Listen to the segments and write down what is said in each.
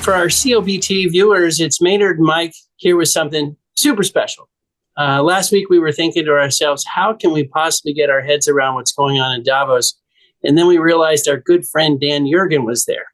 For our COBT viewers, it's Maynard and Mike here with something super special. Last week, we were thinking to ourselves, how can we possibly get our heads around what's going on in Davos? And then we realized our good friend Dan Yergin was there.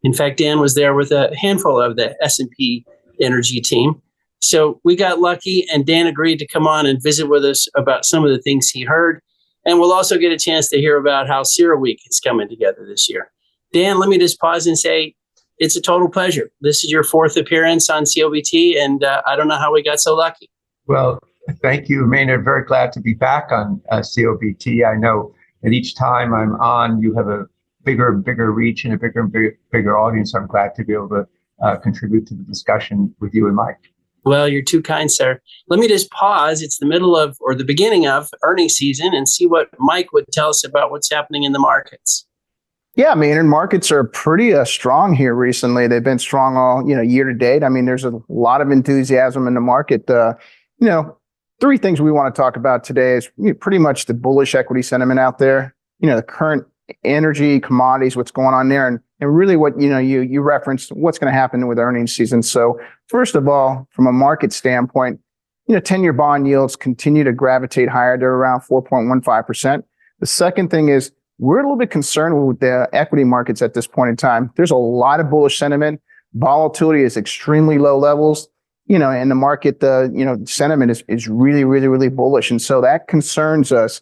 In fact, Dan was there with a handful of the S&P Energy team. So we got lucky, and Dan agreed to come on and visit with us about some of the things he heard. And we'll also get a chance to hear about how CERAWeek is coming together this year. Dan, let me just pause and say, it's a total pleasure. This is your fourth appearance on COBT, and I don't know how we got so lucky. Well, thank you, Maynard. Very glad to be back on COBT. I know that each time I'm on, you have a bigger and bigger reach and a bigger and bigger audience. I'm glad to be able to contribute to the discussion with you and Mike. Well, you're too kind, sir. Let me just pause. It's the middle of, or the beginning of, earnings season, and see what Mike would tell us about what's happening in the markets. Yeah, Maynard, markets are pretty strong here recently. They've been strong all year to date. I mean, there's a lot of enthusiasm in the market. Three things we want to talk about today is pretty much the bullish equity sentiment out there, the current energy, commodities, what's going on there, and really what, you referenced what's going to happen with earnings season. So first of all, from a market standpoint, 10-year bond yields continue to gravitate higher. They're around 4.15%. The second thing is we're a little bit concerned with the equity markets at this point in time. There's a lot of bullish sentiment. Volatility is extremely low levels. And the market, sentiment is really, really, really bullish. And so that concerns us,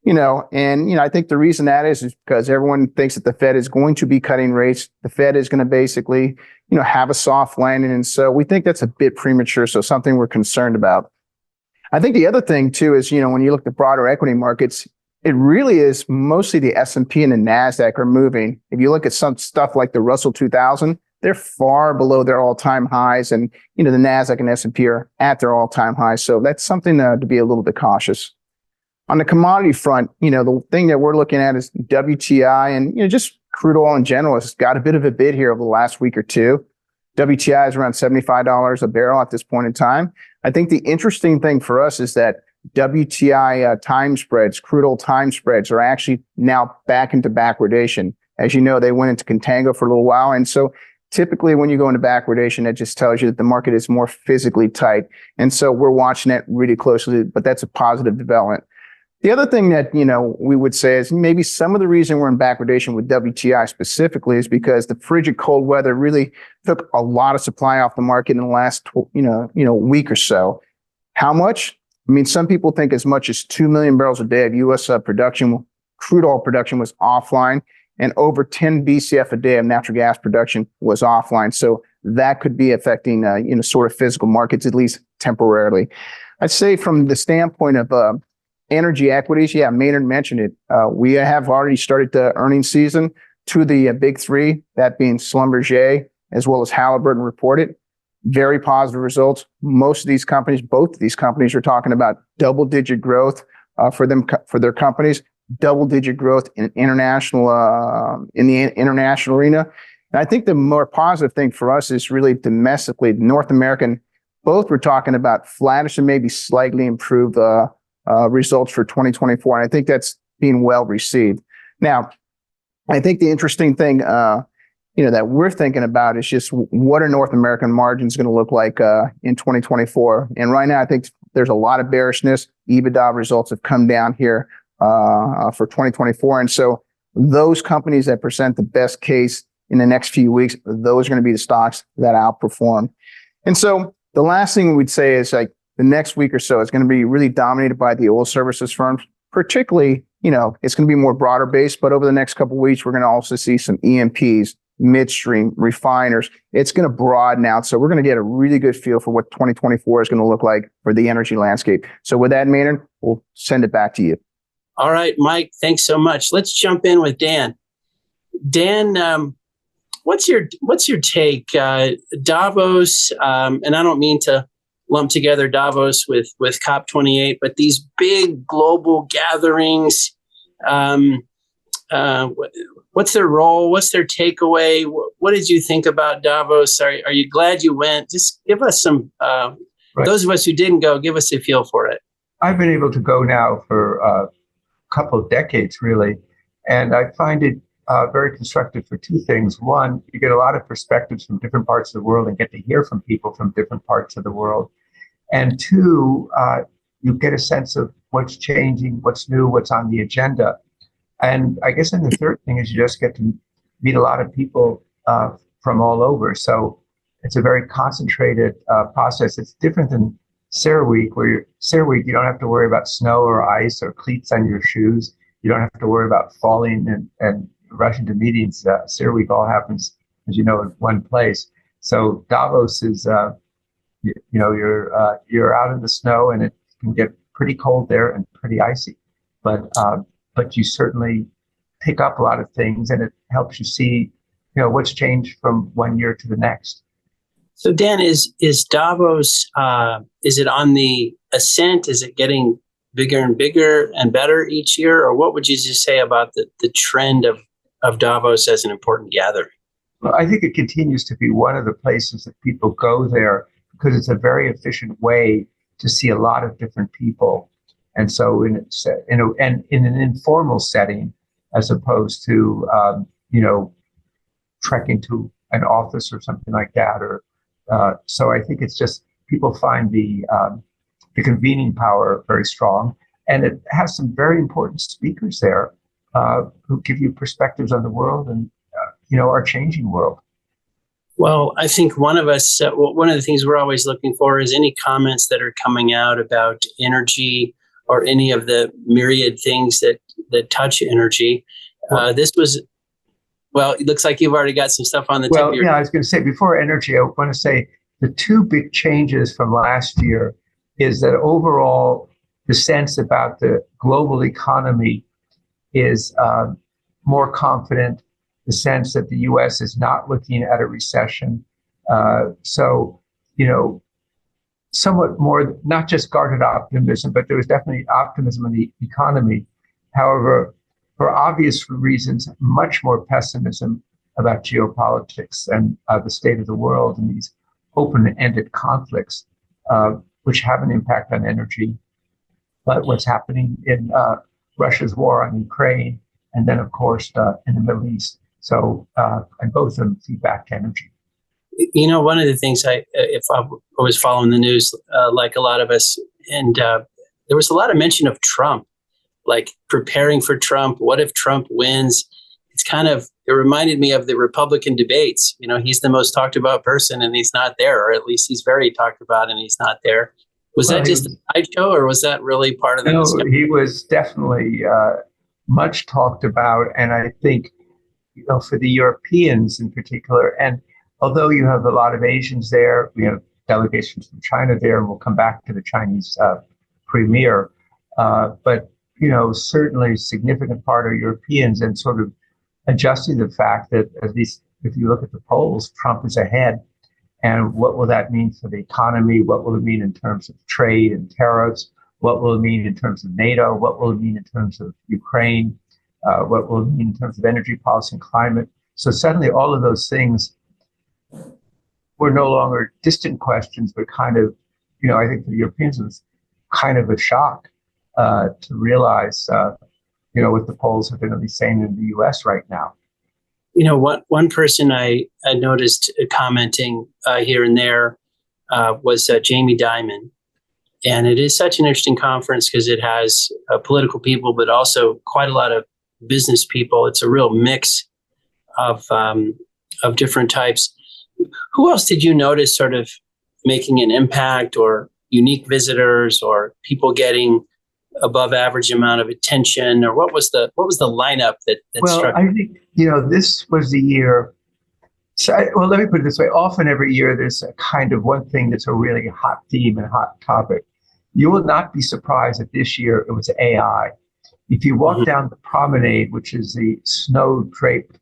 I think the reason that is because everyone thinks that the Fed is going to be cutting rates. The Fed is going to basically, have a soft landing. And so we think that's a bit premature. So something we're concerned about. I think the other thing too is, when you look at the broader equity markets, it really is mostly the S&P and the NASDAQ are moving. If you look at some stuff like the Russell 2000, they're far below their all-time highs, and the NASDAQ and S&P are at their all-time highs. So that's something to be a little bit cautious. On the commodity front, the thing that we're looking at is WTI, and just crude oil in general has got a bit of a bid here over the last week or two. WTI is around $75 a barrel at this point in time. I think the interesting thing for us is that WTI time spreads, crude oil time spreads, are actually now back into backwardation. As you know, they went into contango for a little while, and so typically, when you go into backwardation, that just tells you that the market is more physically tight. And so we're watching that really closely, but that's a positive development. The other thing that, we would say is maybe some of the reason we're in backwardation with WTI specifically is because the frigid cold weather really took a lot of supply off the market in the last, week or so. How much? I mean, some people think as much as 2 million barrels a day of U.S. production, crude oil production was offline. And over 10 BCF a day of natural gas production was offline. So that could be affecting, sort of physical markets, at least temporarily. I'd say from the standpoint of energy equities, yeah, Maynard mentioned it. We have already started the earnings season. Two of the big three, that being Schlumberger as well as Halliburton, reported very positive results. Both of these companies are talking about double-digit growth for their companies. Double-digit growth in the international arena. And I think the more positive thing for us is really domestically, North American. Both we're talking about flattish and maybe slightly improved results for 2024. And I think that's being well received. Now, I think the interesting thing, that we're thinking about is just what are North American margins going to look like in 2024? And right now, I think there's a lot of bearishness. EBITDA results have come down here for 2024. And so those companies that present the best case in the next few weeks, those are going to be the stocks that outperform. And so the last thing we'd say is like the next week or so is going to be really dominated by the oil services firms, particularly, it's going to be more broader based, but over the next couple of weeks, we're going to also see some E&Ps, midstream, refiners. It's going to broaden out. So we're going to get a really good feel for what 2024 is going to look like for the energy landscape. So with that, Maynard, we'll send it back to you. All right, Mike, thanks so much. Let's jump in with Dan. Dan, what's your take? Davos, and I don't mean to lump together Davos with COP28, but these big global gatherings, what's their role? What's their takeaway? What did you think about Davos? Are you glad you went? Just give us some, right. Those of us who didn't go, give us a feel for it. I've been able to go now for couple of decades, really. And I find it very constructive for two things. One, you get a lot of perspectives from different parts of the world and get to hear from people from different parts of the world. And two, you get a sense of what's changing, what's new, what's on the agenda. And I guess then the third thing is you just get to meet a lot of people from all over. So it's a very concentrated process. It's different than CERAWeek, where CERAWeek, you don't have to worry about snow or ice or cleats on your shoes. You don't have to worry about falling and rushing to meetings. CERAWeek all happens, as you know, in one place. So Davos is, you're out in the snow and it can get pretty cold there and pretty icy. But you certainly pick up a lot of things, and it helps you see, what's changed from one year to the next. So Dan, is Davos, is it on the ascent? Is it getting bigger and bigger and better each year? Or what would you just say about the trend of Davos as an important gathering? Well, I think it continues to be one of the places that people go there because it's a very efficient way to see a lot of different people. And so in an informal setting, as opposed to, trekking to an office or something like that. So I think it's just people find the convening power very strong. And it has some very important speakers there who give you perspectives on the world and, our changing world. Well, I think one of the things we're always looking for is any comments that are coming out about energy or any of the myriad things that touch energy. This was, well, it looks like you've already got some stuff on the tip. Well, yeah, I was going to say, before energy, I want to say the two big changes from last year is that overall, the sense about the global economy is more confident, the sense that the U.S. is not looking at a recession. Somewhat more, not just guarded optimism, but there was definitely optimism in the economy. However, for obvious reasons, much more pessimism about geopolitics and the state of the world and these open-ended conflicts, which have an impact on energy. But what's happening in Russia's war on Ukraine, and then, of course, in the Middle East. So, and both of them feed back to energy. One of the things if I was following the news, like a lot of us, and there was a lot of mention of Trump, like preparing for Trump. What if Trump wins? It reminded me of the Republican debates. He's the most talked about person and he's not there, or at least he's very talked about and he's not there. Was that just a sideshow, or was that really part of the discussion? No, he was definitely much talked about. And I think, for the Europeans in particular, and although you have a lot of Asians there, we have delegations from China there, and we'll come back to the Chinese premier. But, certainly a significant part of Europeans, and sort of adjusting the fact that, at least if you look at the polls, Trump is ahead. And what will that mean for the economy? What will it mean in terms of trade and tariffs? What will it mean in terms of NATO? What will it mean in terms of Ukraine? What will it mean in terms of energy policy and climate? So suddenly all of those things were no longer distant questions, but kind of, I think for the Europeans it was kind of a shock to realize, what the polls have been at least saying in the US right now. One person I noticed commenting here and there was Jamie Dimon. And it is such an interesting conference because it has political people, but also quite a lot of business people. It's a real mix of different types. Who else did you notice sort of making an impact, or unique visitors, or people getting above average amount of attention, or what was the lineup that struck? I think, this was the year. So, let me put it this way. Often every year there's a kind of one thing that's a really hot theme and hot topic. You will not be surprised that this year it was AI. If you walk down the promenade, which is the snow-draped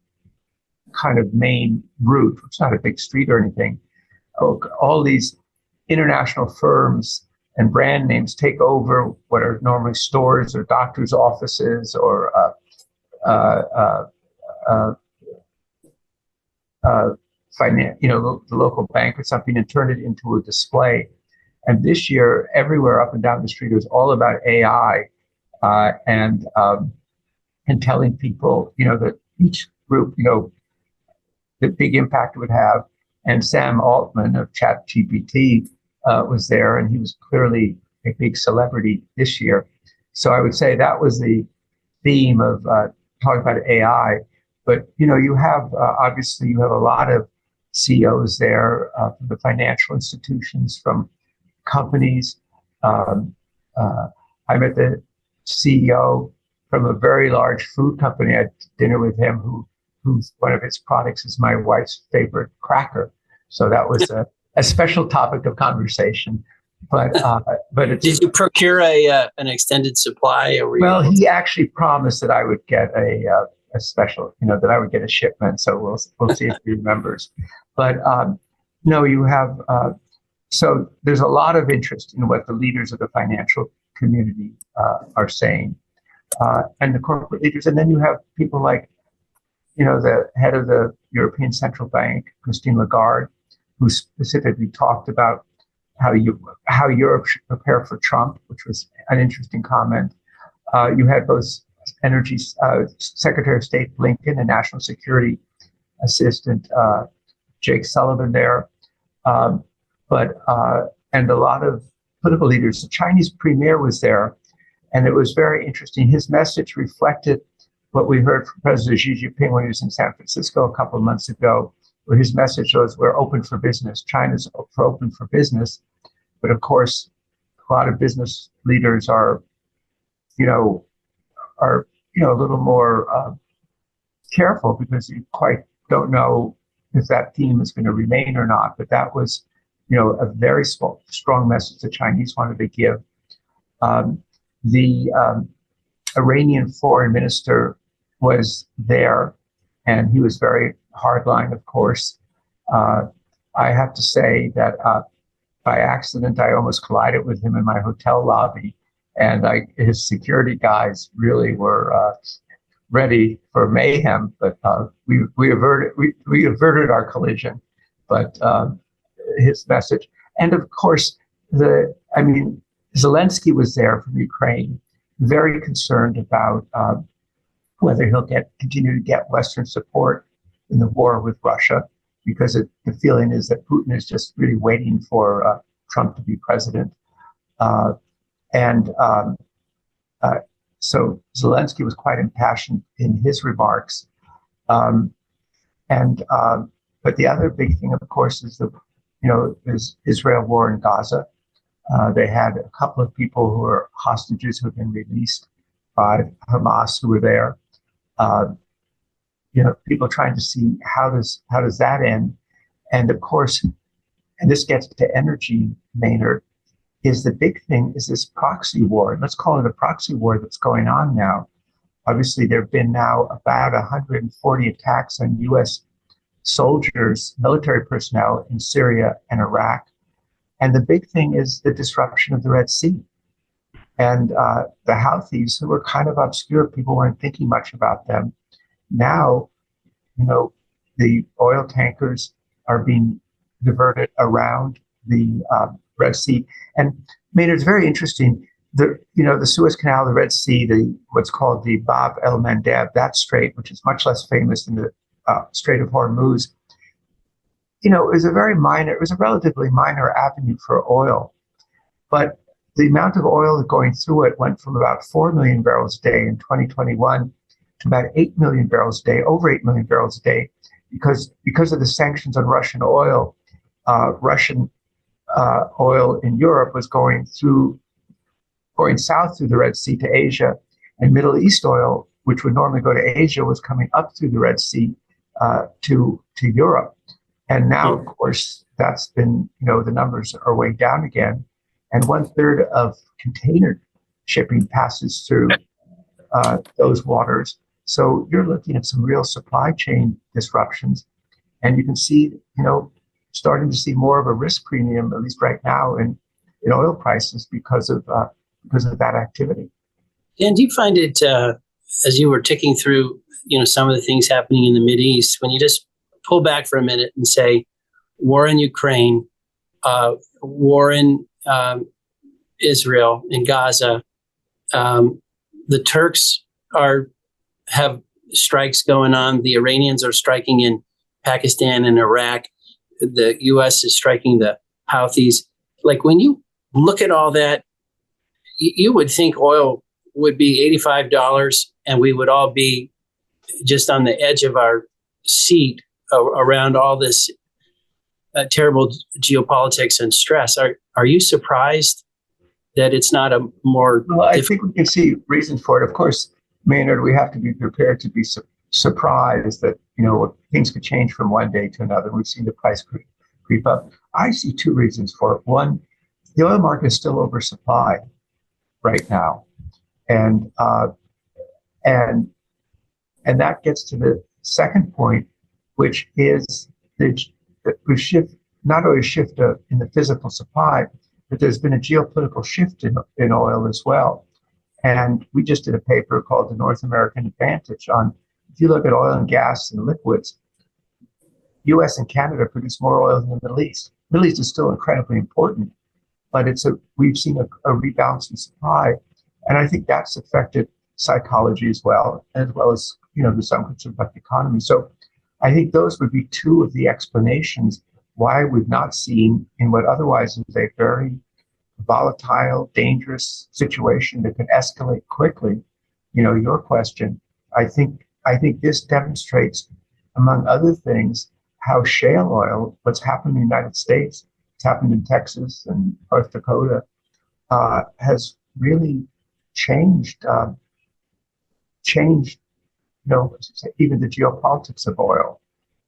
kind of main route, it's not a big street or anything, all these international firms and brand names take over what are normally stores or doctors' offices or the local bank or something, and turn it into a display. And this year, everywhere up and down the street, it was all about AI and telling people, that each group, the big impact it would have. And Sam Altman of ChatGPT was there, and he was clearly a big celebrity this year. So I would say that was the theme of talking about AI. But you have obviously you have a lot of CEOs there from the financial institutions, from companies. I met the CEO from a very large food company. I had dinner with him, who's one of his products is my wife's favorite cracker. So that was a special topic of conversation. But it's, did you procure an extended supply? Or well, he actually promised that I would get a special, that I would get a shipment. So we'll see if he remembers. But no, you have. So there's a lot of interest in what the leaders of the financial community are saying, and the corporate leaders. And then you have people like, the head of the European Central Bank, Christine Lagarde, who specifically talked about how Europe should prepare for Trump, which was an interesting comment. You had both Energy Secretary of State Blinken and National Security Assistant Jake Sullivan there, and a lot of political leaders. The Chinese premier was there, and it was very interesting. His message reflected what we heard from President Xi Jinping when he was in San Francisco a couple of months ago, where his message was, we're open for business. China's open for business. But of course, a lot of business leaders are a little more careful, because you quite don't know if that theme is going to remain or not. But that was, a very strong message the Chinese wanted to give. The Iranian foreign minister was there, and he was very hardline, of course. I have to say that by accident, I almost collided with him in my hotel lobby, and his security guys really were ready for mayhem. But we averted our collision. But his message, and of course, Zelensky was there from Ukraine, very concerned about whether he'll continue to get Western support in the war with Russia, because the feeling is that Putin is just really waiting for Trump to be president. So Zelensky was quite impassioned in his remarks. But the other big thing, of course, is is Israel war in Gaza. They had a couple of people who were hostages who have been released by Hamas who were there. People trying to see how does that end, and of course, and this gets to energy, Maynard, is the big thing is this proxy war. Let's call it a proxy war that's going on now. Obviously, there have been now about 140 attacks on U.S. soldiers, military personnel in Syria and Iraq. And the big thing is the disruption of the Red Sea. And the Houthis, who were kind of obscure, people weren't thinking much about them. Now, the oil tankers are being diverted around the Red Sea. And Maynard, it's very interesting. The Suez Canal, the Red Sea, what's called the Bab el Mandeb, that strait, which is much less famous than the Strait of Hormuz, it was a relatively minor avenue for oil. But the amount of oil going through it went from about 4 million barrels a day in 2021 to about 8 million barrels a day, over 8 million barrels a day, because of the sanctions on Russian oil. Russian oil in Europe was going south through the Red Sea to Asia, and Middle East oil, which would normally go to Asia, was coming up through the Red Sea to Europe. And now, of course, that's been, the numbers are way down again. And 1/3 of container shipping passes through those waters. So you're looking at some real supply chain disruptions. And you can see, starting to see more of a risk premium, at least right now, in oil prices because of that activity. Dan, do you find it, as you were ticking through, some of the things happening in the Mideast, when you just pull back for a minute and say, war in Ukraine, war in Israel, in Gaza, the Turks have strikes going on. The Iranians are striking in Pakistan and Iraq. The U.S. is striking the Houthis. Like, when you look at all that, you would think oil would be $85 and we would all be just on the edge of our seat around all this terrible geopolitics and stress. Are you surprised that it's not a more? Well, I think we can see reasons for it. Of course, Maynard, we have to be prepared to be surprised that, things could change from one day to another. We've seen the price creep up. I see two reasons for it. One, the oil market is still oversupplied right now, and that gets to the second point, which is that we shift, not only a shift in the physical supply, but there's been a geopolitical shift in oil as well. And we just did a paper called The North American Advantage on, if you look at oil and gas and liquids, US and Canada produce more oil than the Middle East. Middle East is still incredibly important, but we've seen a rebalance in supply. And I think that's affected psychology as well as there's some concern about the economy. So I think those would be two of the explanations why we've not seen, in what otherwise is a very volatile, dangerous situation that can escalate quickly, your question. I think this demonstrates, among other things, how shale oil, what's happened in the United States, it's happened in Texas and North Dakota, has really changed, even the geopolitics of oil.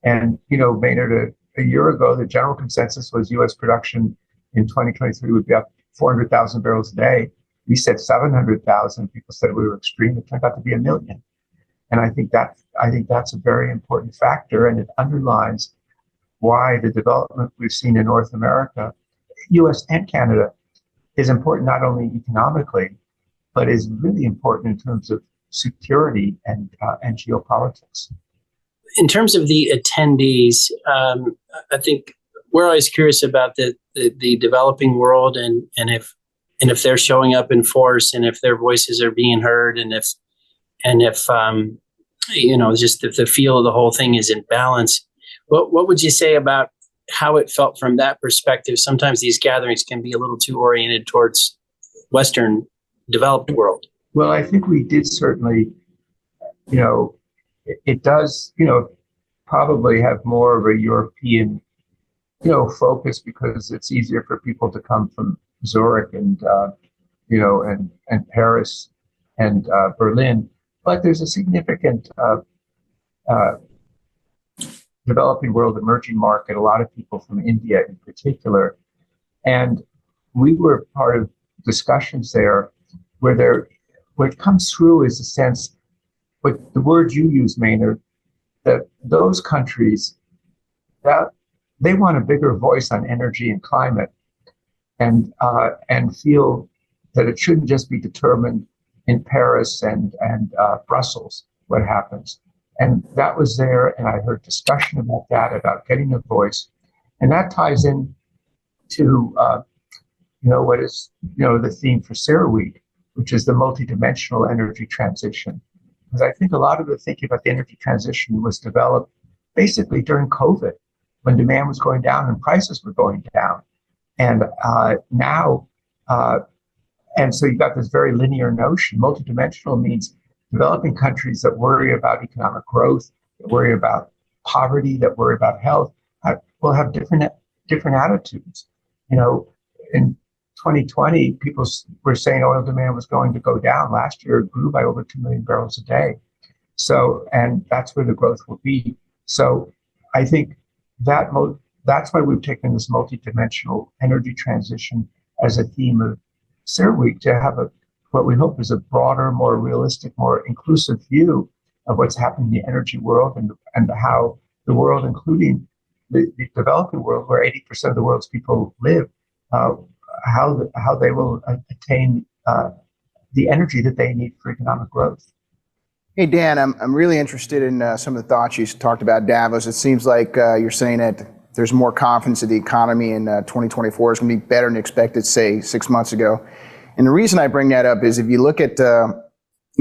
And, Maynard, a year ago, the general consensus was U.S. production in 2023 would be up 400,000 barrels a day. We said 700,000. People said we were extreme. It turned out to be 1 million. And I think that's a very important factor, and it underlines why the development we've seen in North America, U.S. and Canada, is important not only economically, but is really important in terms of security and geopolitics. In terms of the attendees, I think we're always curious about the developing world and if they're showing up in force, and if their voices are being heard, and if just if the feel of the whole thing is in balance. What would you say about how it felt from that perspective? Sometimes these gatherings can be a little too oriented towards Western developed world. Well, I think we did certainly, it does, probably have more of a European, focus, because it's easier for people to come from Zurich and Paris and Berlin. But there's a significant developing world, emerging market, a lot of people from India in particular. And we were part of discussions there where what comes through is a sense, but the word you use, Maynard, that those countries, that they want a bigger voice on energy and climate, and feel that it shouldn't just be determined in Paris and Brussels what happens. And that was there, and I heard discussion about that, about getting a voice. And that ties in to, what is, the theme for CERAWeek, which is the multidimensional energy transition. Because I think a lot of the thinking about the energy transition was developed basically during COVID, when demand was going down and prices were going down. And now, and so you got this very linear notion. Multidimensional means developing countries that worry about economic growth, that worry about poverty, that worry about health, will have different attitudes. In 2020, people were saying oil demand was going to go down. Last year, it grew by over 2 million barrels a day. So, and that's where the growth will be. So I think that's why we've taken this multidimensional energy transition as a theme of CERAWeek, to have what we hope is a broader, more realistic, more inclusive view of what's happening in the energy world, and how the world, including the developing world, where 80% of the world's people live, how they will attain the energy that they need for economic growth. Hey, Dan, I'm really interested in some of the thoughts you talked about Davos. It seems like you're saying that there's more confidence that the economy in 2024 is going to be better than expected, say, 6 months ago. And the reason I bring that up is if you look at,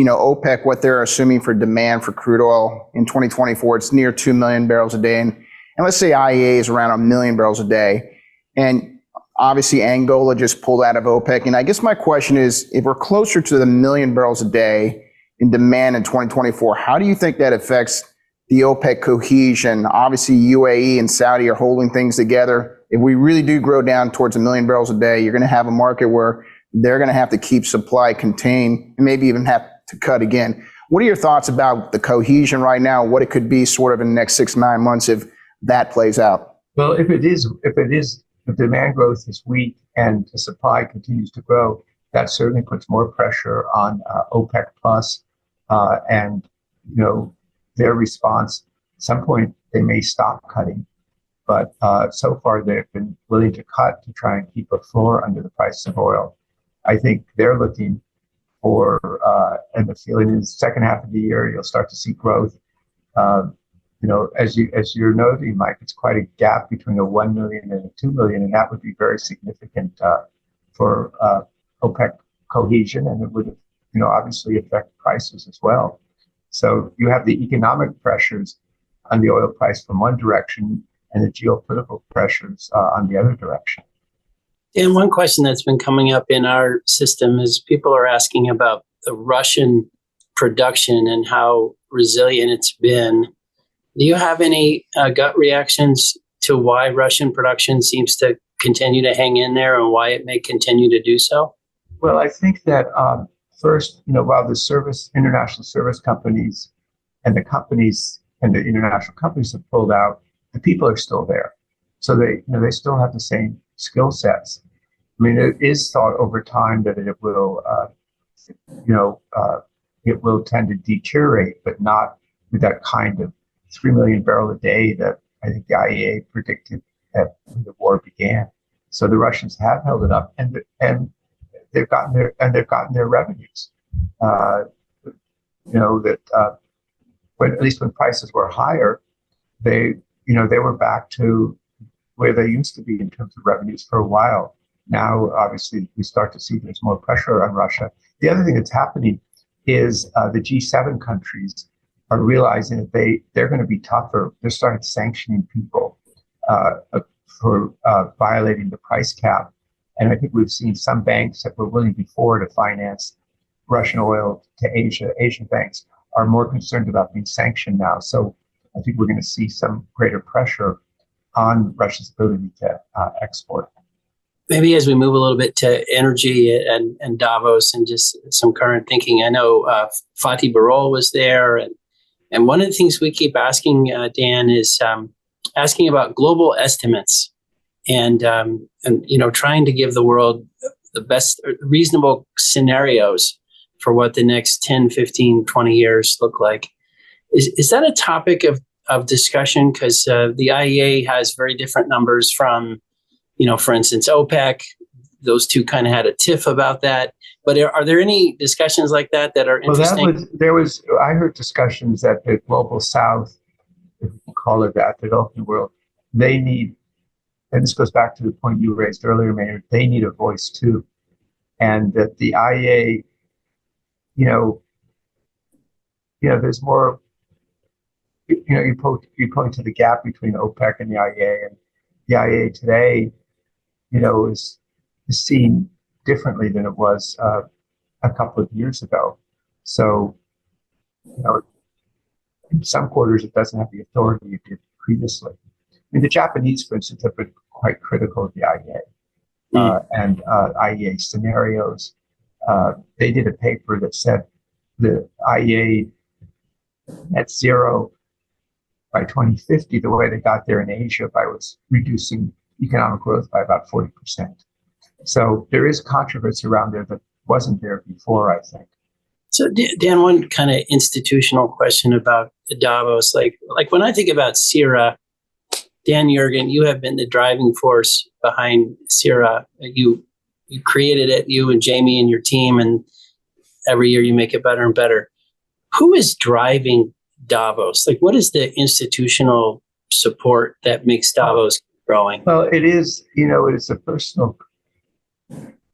OPEC, what they're assuming for demand for crude oil in 2024, it's near 2 million barrels a day. And let's say IEA is around 1 million barrels a day. And obviously Angola just pulled out of OPEC. And I guess my question is, if we're closer to the 1 million barrels a day in demand in 2024, how do you think that affects the OPEC cohesion? Obviously UAE and Saudi are holding things together. If we really do grow down towards 1 million barrels a day, you're going to have a market where they're going to have to keep supply contained and maybe even have to cut again. What are your thoughts about the cohesion right now? What it could be sort of in the next 6 to 9 months if that plays out? Well, if demand growth is weak and the supply continues to grow, that certainly puts more pressure on OPEC plus, and their response. At some point, they may stop cutting, but so far they've been willing to cut to try and keep a floor under the price of oil. I think they're looking for, and the feeling is second half of the year you'll start to see growth. As you're noting, Mike, it's quite a gap between a 1 million and a 2 million, and that would be very significant for OPEC cohesion, and it would, obviously affect prices as well. So you have the economic pressures on the oil price from one direction, and the geopolitical pressures on the other direction. And one question that's been coming up in our system is people are asking about the Russian production and how resilient it's been. Do you have any gut reactions to why Russian production seems to continue to hang in there and why it may continue to do so? Well, I think that first, while the international service companies and the international companies have pulled out, the people are still there. So they still have the same skill sets. I mean, it is thought over time that it will tend to deteriorate, but not with that kind of 3 million barrel a day that I think the IEA predicted when the war began. So the Russians have held it up, and they've gotten their revenues. At least when prices were higher, they were back to where they used to be in terms of revenues for a while. Now, obviously, we start to see there's more pressure on Russia. The other thing that's happening is the G7 countries are realizing that they're going to be tougher. They're starting sanctioning people for violating the price cap. And I think we've seen some banks that were willing before to finance Russian oil to Asia. Asian banks are more concerned about being sanctioned now. So I think we're going to see some greater pressure on Russia's ability to export. Maybe as we move a little bit to energy and Davos and just some current thinking, I know Fatih Birol was there. And one of the things we keep asking, Dan, is asking about global estimates and trying to give the world the best reasonable scenarios for what the next 10, 15, 20 years look like. Is that a topic of discussion? Because the IEA has very different numbers from, for instance, OPEC. Those two kind of had a tiff about that. But are there any discussions like that are interesting? Well, I heard discussions that the global South, if we can call it that, the developing world, they need, and this goes back to the point you raised earlier, Maynard, they need a voice too. And that the IEA, there's more, you point to the gap between OPEC and the IEA, and the IEA today, is seen differently than it was a couple of years ago. So, in some quarters, it doesn't have the authority it did previously. I mean, the Japanese, for instance, have been quite critical of the IEA and IEA scenarios. They did a paper that said the IEA net zero by 2050, the way they got there in Asia was reducing economic growth by about 40%. So there is controversy around there that wasn't there before, I think. So Dan, one kind of institutional question about Davos, like when I think about CERA, Dan Yergin, you have been the driving force behind CERA. You created it, you and Jamie and your team, and every year you make it better and better. Who is driving Davos? Like, what is the institutional support that makes Davos growing? Well, it is a personal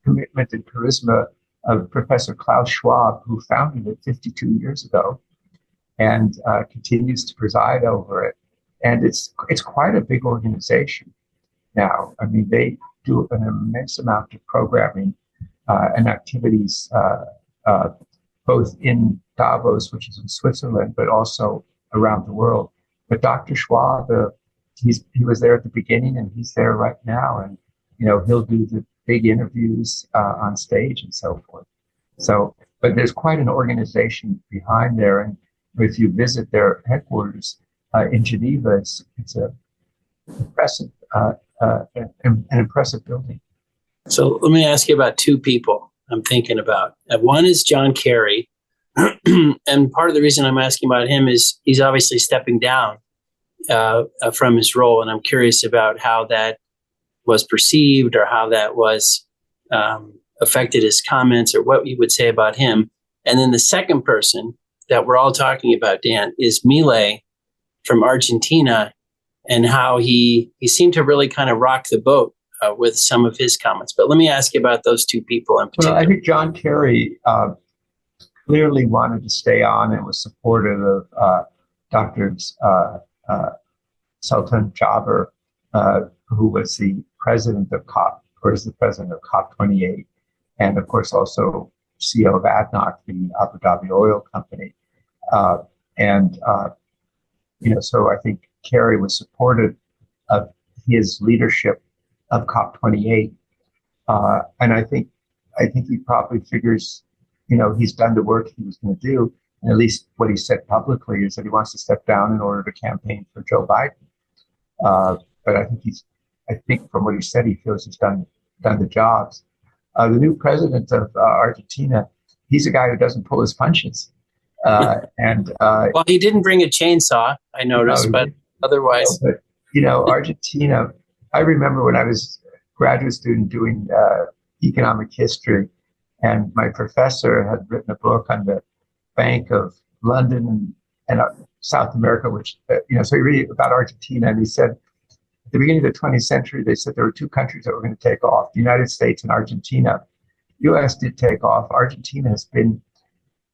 commitment and charisma of Professor Klaus Schwab, who founded it 52 years ago and continues to preside over it. And it's quite a big organization now. I mean, they do an immense amount of programming and activities, both in Davos, which is in Switzerland, but also around the world. But Dr. Schwab, he was there at the beginning, and he's there right now, and he'll do the big interviews on stage and so forth. So, but there's quite an organization behind there, and if you visit their headquarters in Geneva, it's a impressive, an impressive building. So let me ask you about two people I'm thinking about. One is John Kerry, and part of the reason I'm asking about him is he's obviously stepping down from his role, and I'm curious about how that was perceived or how that was affected his comments or what you would say about him. And then the second person that we're all talking about, Dan, is Milei from Argentina, and how he seemed to really kind of rock the boat with some of his comments. But let me ask you about those two people in particular. Well, I think John Kerry clearly wanted to stay on and was supportive of Dr. Sultan Jaber, who was the president of COP28, and of course also CEO of ADNOC, the Abu Dhabi oil company. So I think Kerry was supportive of his leadership of COP28, and I think he probably figures, he's done the work he was going to do, and at least what he said publicly is that he wants to step down in order to campaign for Joe Biden. But I think from what he said, he feels he's done the jobs. The new president of Argentina, he's a guy who doesn't pull his punches. Well, he didn't bring a chainsaw, I noticed, but otherwise. Argentina, I remember when I was a graduate student doing economic history, and my professor had written a book on the Bank of London and South America, which, so he read about Argentina, and he said, at the beginning of the 20th century, they said there were two countries that were going to take off, the United States and Argentina. U.S. did take off. Argentina has been,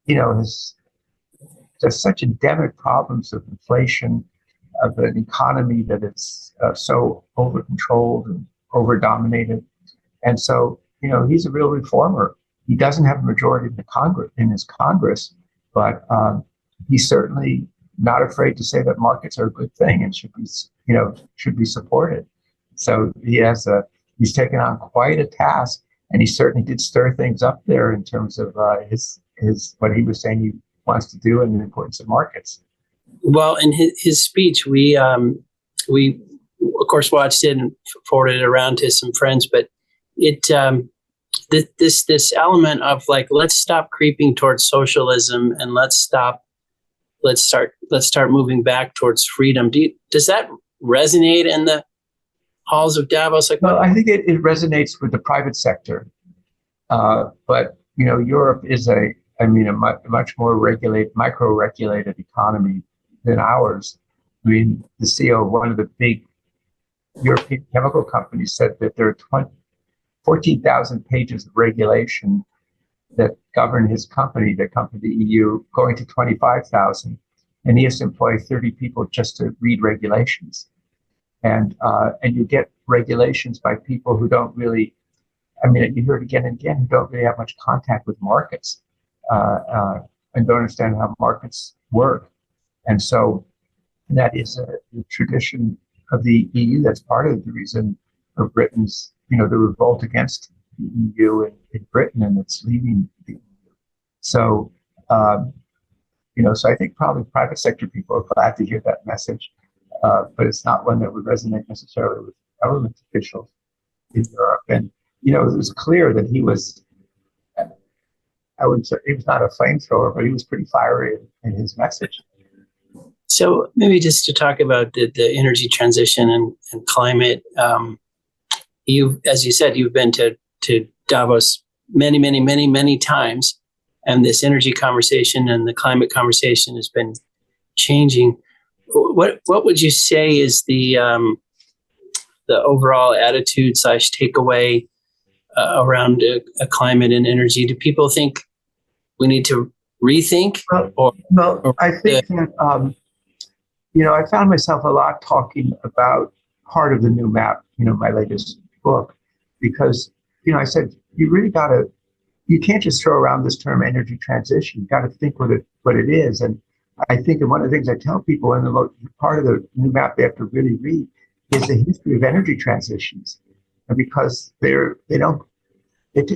has just such endemic problems of inflation, of an economy that is so over-controlled and over-dominated. And so, he's a real reformer. He doesn't have a majority in his Congress, but he's certainly not afraid to say that markets are a good thing and should be supported. So he's taken on quite a task, and he certainly did stir things up there in terms of his what he was saying he wants to do and the importance of markets. Well, in his speech, we of course watched it and forwarded it around to some friends, but it this element of like, let's stop creeping towards socialism and let's start moving back towards freedom. Does that resonate in the halls of Davos? Well, I think it resonates with the private sector, but Europe is a much more micro-regulated economy than ours. I mean, the CEO of one of the big European chemical companies said that there are 14,000 pages of regulation that govern his company, that come from the EU, going to 25,000. And he has to employ 30 people just to read regulations. And you get regulations by people who don't really, you hear it again and again, who don't really have much contact with markets and don't understand how markets work. And so that is a tradition of the EU. That's part of the reason of Britain's, the revolt against the EU in Britain, and it's leaving the EU. So, so I think probably private sector people are glad to hear that message, but it's not one that would resonate necessarily with government officials in Europe. And, it was clear that he was, I would say he was not a flamethrower, but he was pretty fiery in his message. So maybe just to talk about the energy transition and climate, as you said, you've been to Davos many times, and this energy conversation and the climate conversation has been changing. What would you say is the overall attitude / takeaway around climate and energy? Do people think we need to rethink? I think that, I found myself a lot talking about part of the new map, my latest book, because, I said, you can't just throw around this term energy transition. You got to think what it is. And I think one of the things I tell people, and the part of the new map they have to really read, is the history of energy transitions. And because they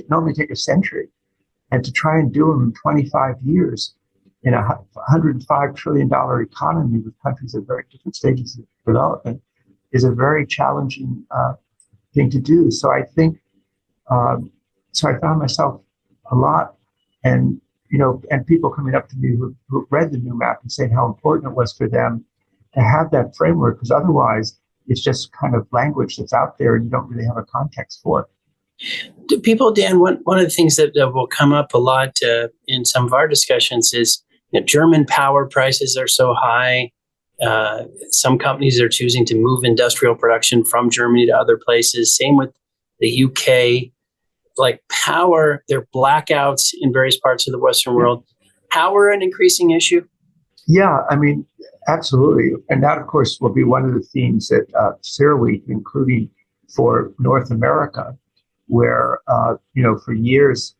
normally take a century, and to try and do them in 25 years in a $105 trillion economy with countries at very different stages of development is a very challenging thing to do. So I think, so I found myself a lot, and people coming up to me who read the new map and saying how important it was for them to have that framework, because otherwise it's just kind of language that's out there and you don't really have a context for it. Do people, Dan, one of the things that will come up a lot in some of our discussions is German power prices are so high. Some companies are choosing to move industrial production from Germany to other places. Same with the UK. Like power, there are blackouts in various parts of the Western world. Power an increasing issue? Yeah, I mean, absolutely. And that, of course, will be one of the themes at CERAWeek, including for North America, where, for years,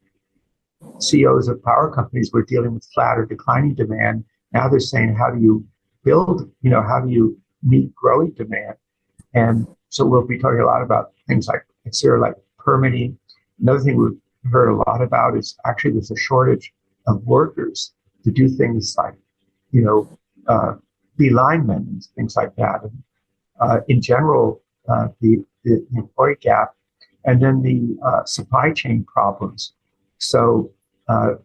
CEOs of power companies were dealing with flat or declining demand. Now they're saying, how do you build, how do you meet growing demand? And so we'll be talking a lot about things like permitting. Another thing we've heard a lot about is actually there's a shortage of workers to do things like, be linemen and things like that. And in general, the employee gap, and then the supply chain problems. So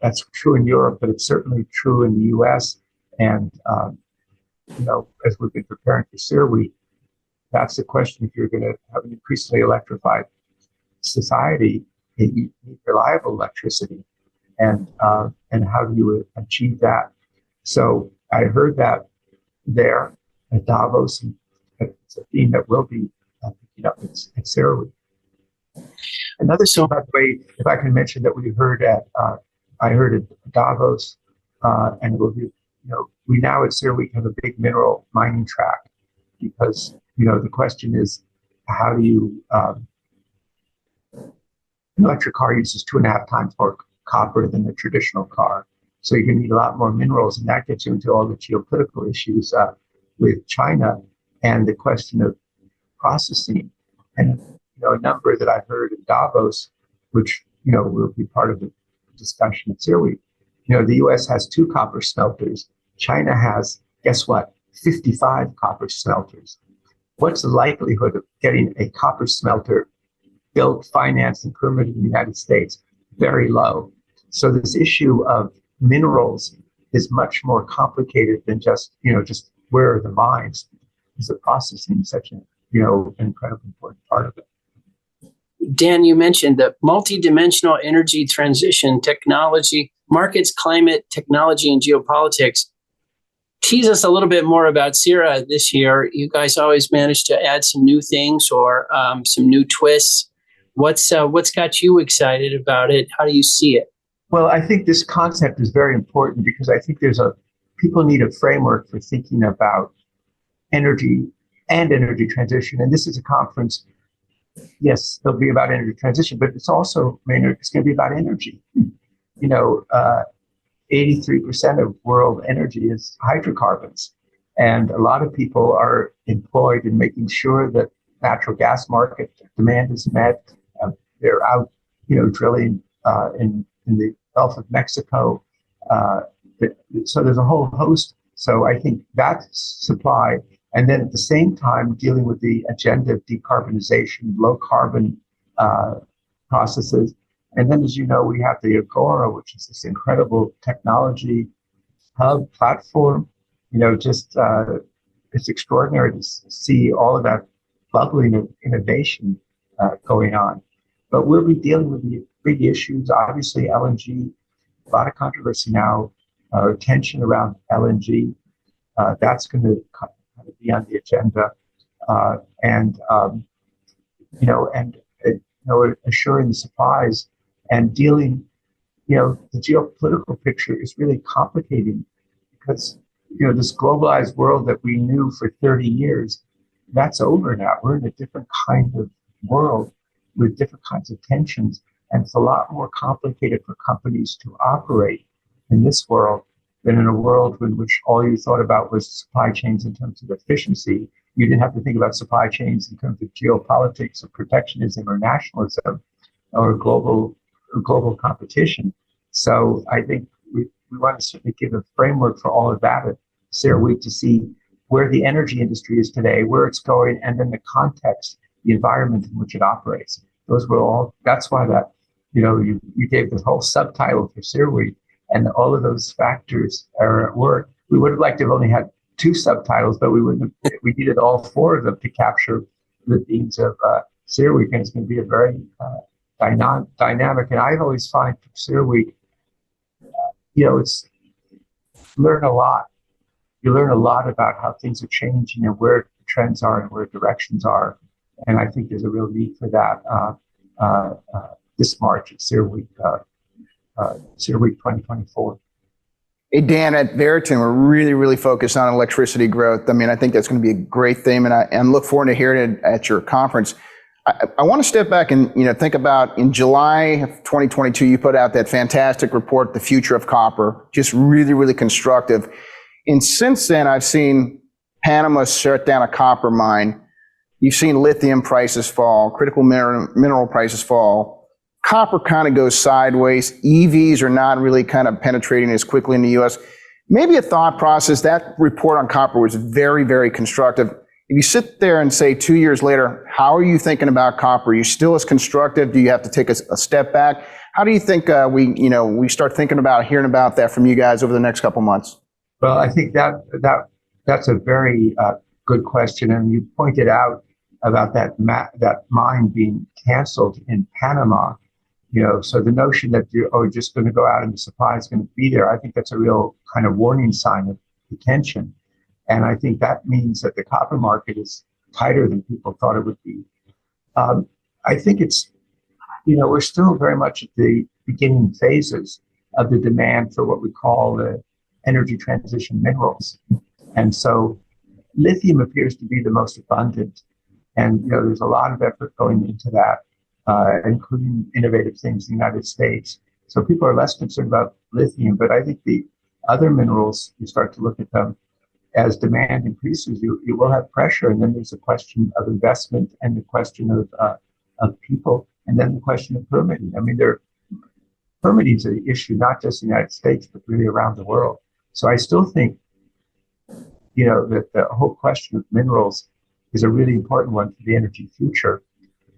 that's true in Europe, but it's certainly true in the U.S. And, as we've been preparing for CERAWeek, that's the question. If you're going to have an increasingly electrified society, you need reliable electricity. And how do you achieve that? So I heard that there at Davos, and it's a theme that will be picking up at CERAWeek. Another thing, by the way, if I can mention that we heard I heard at Davos, and it will be, we now at CERAWeek have a big mineral mining track, because, the question is, how do you, an electric car uses 2.5 times more copper than a traditional car. So you're going to need a lot more minerals, and that gets you into all the geopolitical issues with China and the question of processing. And a number that I heard in Davos, which will be part of the discussion at CERAWeek. The U.S. has 2 copper smelters. China has, guess what, 55 copper smelters. What's the likelihood of getting a copper smelter built, financed, and permitted in the United States? Very low. So this issue of minerals is much more complicated than just where are the mines. Is the processing such an incredibly important part of it? Dan, you mentioned the multidimensional energy transition, technology, markets, climate, technology, and geopolitics. Tease us a little bit more about CERA this year. You guys always manage to add some new things or some new twists. What's got you excited about it? How do you see it? Well, I think this concept is very important, because I think people need a framework for thinking about energy and energy transition. And this is a conference. Yes, it'll be about energy transition, but it's also, it's going to be about energy. 83% of world energy is hydrocarbons. And a lot of people are employed in making sure that natural gas market demand is met. They're out, drilling in the Gulf of Mexico. So there's a whole host. So I think that's supply. And then at the same time, dealing with the agenda of decarbonization, low carbon processes. And then, as you know, we have the Agora, which is this incredible technology hub platform. It's extraordinary to see all of that bubbling of innovation going on. But we'll be dealing with the big issues, obviously LNG, a lot of controversy now, tension around LNG. That's going to be on the agenda. assuring the supplies and dealing. The geopolitical picture is really complicating because, this globalized world that we knew for 30 years, that's over now. We're in a different kind of world with different kinds of tensions. And it's a lot more complicated for companies to operate in this world than in a world in which all you thought about was supply chains in terms of efficiency. You didn't have to think about supply chains in terms of geopolitics or protectionism or nationalism or global competition. So I think we want to certainly give a framework for all of that at CERAWeek to see where the energy industry is today, where it's going, and then the context, the environment in which it operates. Those were all, that's why that, you gave the whole subtitle for CERAWeek, and all of those factors are at work. We would have liked to have only had 2 subtitles, but we needed all 4 of them to capture the themes of CERAWeek, and it's going to be a very dynamic. And I always find from CERAWeek, it's learn a lot. You learn a lot about how things are changing and where the trends are and where directions are. And I think there's a real need for that this March at CERAWeek 2024. Hey, Dan, at Veriton, we're really, really focused on electricity growth. I mean, I think that's going to be a great theme, and I look forward to hearing it at your conference. I want to step back and think about in July of 2022, you put out that fantastic report, The Future of Copper, just really, really constructive. And since then, I've seen Panama shut down a copper mine. You've seen lithium prices fall, critical mineral prices fall. Copper kind of goes sideways. EVs are not really kind of penetrating as quickly in the U.S. Maybe a thought process. That report on copper was very, very constructive. If you sit there and say 2 years later, how are you thinking about copper? Are you still as constructive? Do you have to take a step back? How do you think we start thinking about hearing about that from you guys over the next couple months? Well, I think that's a very good question, and you pointed out about that mine being canceled in Panama. So the notion that you're just going to go out and the supply is going to be there, I think that's a real kind of warning sign of the tension. And I think that means that the copper market is tighter than people thought it would be. I think it's, we're still very much at the beginning phases of the demand for what we call the energy transition minerals. And so lithium appears to be the most abundant. And, there's a lot of effort going into that, including innovative things in the United States. So people are less concerned about lithium, but I think the other minerals, you start to look at them, as demand increases, you will have pressure. And then there's a question of investment and the question of people, and then the question of permitting. I mean, permitting is an issue, not just in the United States, but really around the world. So I still think, that the whole question of minerals is a really important one for the energy future,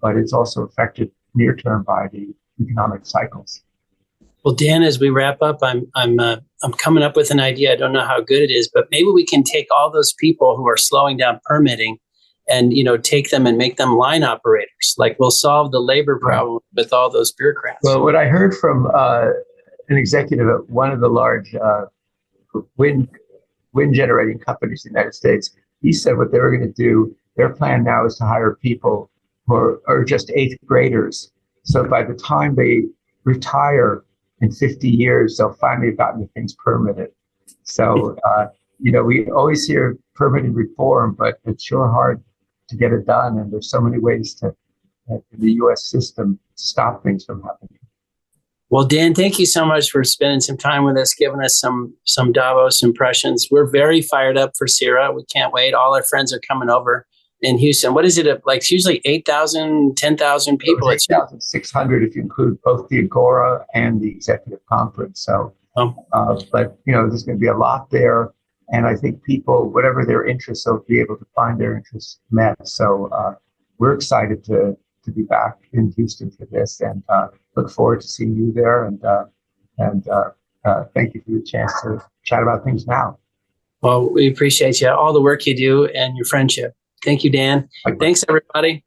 but it's also affected near term by the economic cycles. Well, Dan, as we wrap up, I'm coming up with an idea. I don't know how good it is, but maybe we can take all those people who are slowing down permitting and, take them and make them line operators. Like, we'll solve the labor problem with all those bureaucrats. Well, what I heard from an executive at one of the large wind generating companies in the United States, he said what they were going to do, their plan now is to hire people who are just 8th graders. So by the time they retire in 50 years, they'll finally have gotten the things permitted. So, we always hear permitting reform, but it's sure hard to get it done. And there's so many ways in the U.S. system to stop things from happening. Well, Dan, thank you so much for spending some time with us, giving us some Davos impressions. We're very fired up for CERA. We can't wait. All our friends are coming over in Houston. What is it? Like, it's usually 8,000, 10,000 people. It's 8,600 if you include both the Agora and the Executive Conference. So, but there's going to be a lot there, and I think people, whatever their interests, they'll be able to find their interests met. So we're excited to be back in Houston for this, and look forward to seeing you there. And thank you for the chance to chat about things now. Well, we appreciate you, all the work you do, and your friendship. Thank you, Dan. Thanks, everybody.